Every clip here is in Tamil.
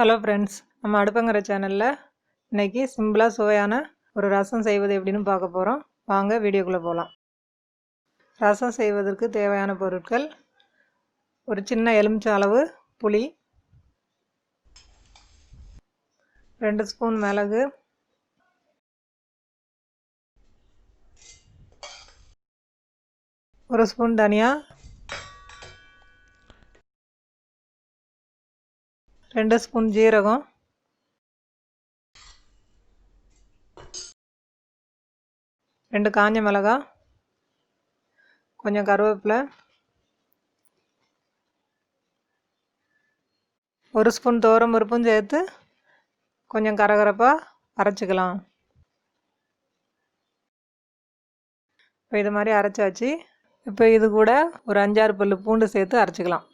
ஹலோ ஃப்ரெண்ட்ஸ், நம்ம அடுப்பங்கரை சேனலில் இன்றைக்கி சிம்பிளாக சுவையான ஒரு ரசம் செய்வது எப்படின்னு பார்க்க போகிறோம். வாங்க வீடியோக்குள்ளே போகலாம். ரசம் செய்வதற்கு தேவையான பொருட்கள்: ஒரு சின்ன எலுமிச்சை அளவு புளி, 2 ஸ்பூன் மிளகு, 1 ஸ்பூன் தனியா, 2 ஸ்பூன் ஜீரகம், 2 காஞ்ச மிளகாய், கொஞ்சம் கருவேப்பிலை, 1 ஸ்பூன் துவரம் பருப்பும் சேர்த்து கொஞ்சம் கரகரப்பாக அரைச்சிக்கலாம். இப்போ இது மாதிரி அரைச்சாச்சு. இப்போ இது கூட ஒரு 5-6 பல்லு பூண்டு சேர்த்து அரைச்சிக்கலாம்.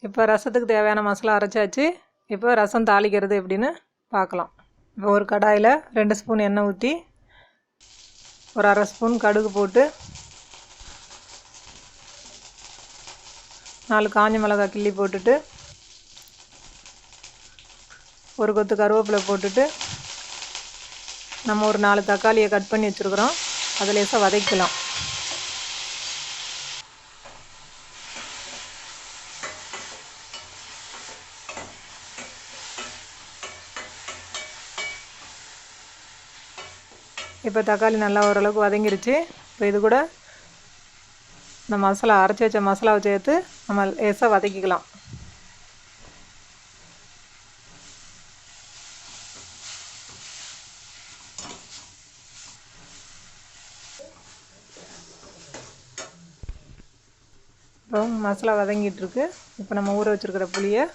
இப்போ ரசத்துக்கு தேவையான மசாலா அரைச்சாச்சு. இப்போ ரசம் தாளிக்கிறது எப்படின்னு பார்க்கலாம். இப்போ ஒரு கடாயில் 2 ஸ்பூன் எண்ணெய் ஊற்றி ஒரு 1/2 ஸ்பூன் கடுகு போட்டு 4 காஞ்ச மிளகாய் கிள்ளி போட்டுட்டு ஒரு கொத்து கருவேப்பிலை போட்டுட்டு நம்ம ஒரு 4 தக்காளியை கட் பண்ணி வச்சுருக்குறோம், அதை லேசாக வதக்கலாம். இப்போ தக்காளி நல்லா ஓரளவுக்கு வதங்கிருச்சு. இப்போ இது கூட இந்த மசாலா அரைச்சி வச்ச மசாலாவை சேர்த்து நம்ம லேசாக வதக்கிக்கலாம். இப்போ மசாலா வதங்கிட்டுருக்கு. இப்போ நம்ம ஊற வச்சுருக்கிற புளியை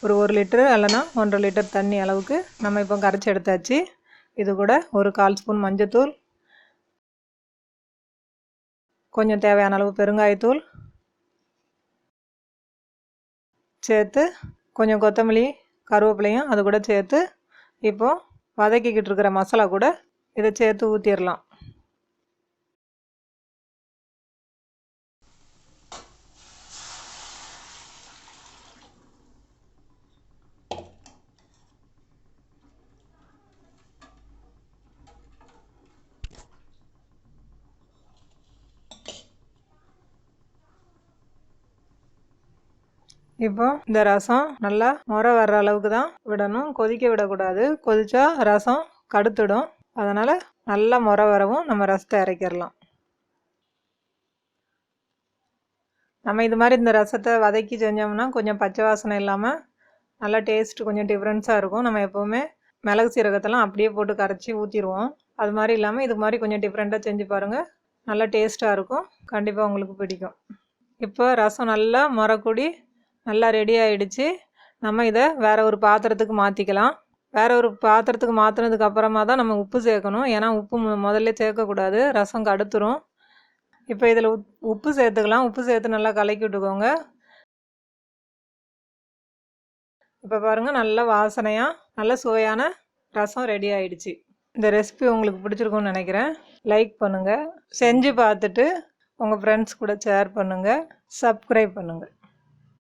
ஒரு 1 லிட்டரு இல்லைன்னா 1.5 லிட்டர் தண்ணி அளவுக்கு நம்ம இப்போ கரைச்சி எடுத்தாச்சு. இது கூட ஒரு 1/4 ஸ்பூன் மஞ்சத்தூள், கொஞ்சம் தேவையான அளவு பெருங்காயத்தூள் சேர்த்து கொஞ்சம் கொத்தமல்லி கருவேப்பிலையும் அது கூட சேர்த்து இப்போது வதக்கிக்கிட்டு இருக்கிற மசாலா கூட இதை சேர்த்து ஊற்றிடலாம். இப்போ இந்த ரசம் நல்லா முறை வர்ற அளவுக்கு தான் விடணும், கொதிக்க விடக்கூடாது. கொதிச்சா ரசம் கடுத்துடும். அதனால் நல்லா முறை வரவும் நம்ம ரசத்தை இறக்கிடலாம். நம்ம இது மாதிரி இந்த ரசத்தை வதக்கி செஞ்சோம்னா கொஞ்சம் பச்சை வாசனை இல்லாமல் நல்லா டேஸ்ட்டு கொஞ்சம் டிஃப்ரென்ஸாக இருக்கும். நம்ம எப்போவுமே மிளகு சீரகத்தெல்லாம் அப்படியே போட்டு கரைச்சி ஊற்றிடுவோம். அது மாதிரி இல்லாமல் இது மாதிரி கொஞ்சம் டிஃப்ரெண்ட்டாக செஞ்சு பாருங்கள், நல்லா டேஸ்ட்டாக இருக்கும். கண்டிப்பாக உங்களுக்கு பிடிக்கும். இப்போ ரசம் நல்லா முறைக்கூடி நல்லா ரெடி ஆகிடுச்சு. நம்ம இதை வேறு ஒரு பாத்திரத்துக்கு மாற்றிக்கலாம். வேறு ஒரு பாத்திரத்துக்கு மாற்றினதுக்கு அப்புறமா தான் நம்ம உப்பு சேர்க்கணும். ஏன்னா உப்பு முதல்ல சேர்க்கக்கூடாது, ரசம் கடுத்துரும். இப்போ இதில் உப்பு சேர்த்துக்கலாம். உப்பு சேர்த்து நல்லா கலக்கி விட்டுக்கோங்க. இப்போ பாருங்கள், நல்ல வாசனையாக நல்ல சுவையான ரசம் ரெடி ஆகிடுச்சு. இந்த ரெசிபி உங்களுக்கு பிடிச்சிருக்கும்னு நினைக்கிறேன். லைக் பண்ணுங்கள், செஞ்சு பார்த்துட்டு உங்கள் ஃப்ரெண்ட்ஸ் கூட ஷேர் பண்ணுங்கள், சப்ஸ்கிரைப் பண்ணுங்கள்.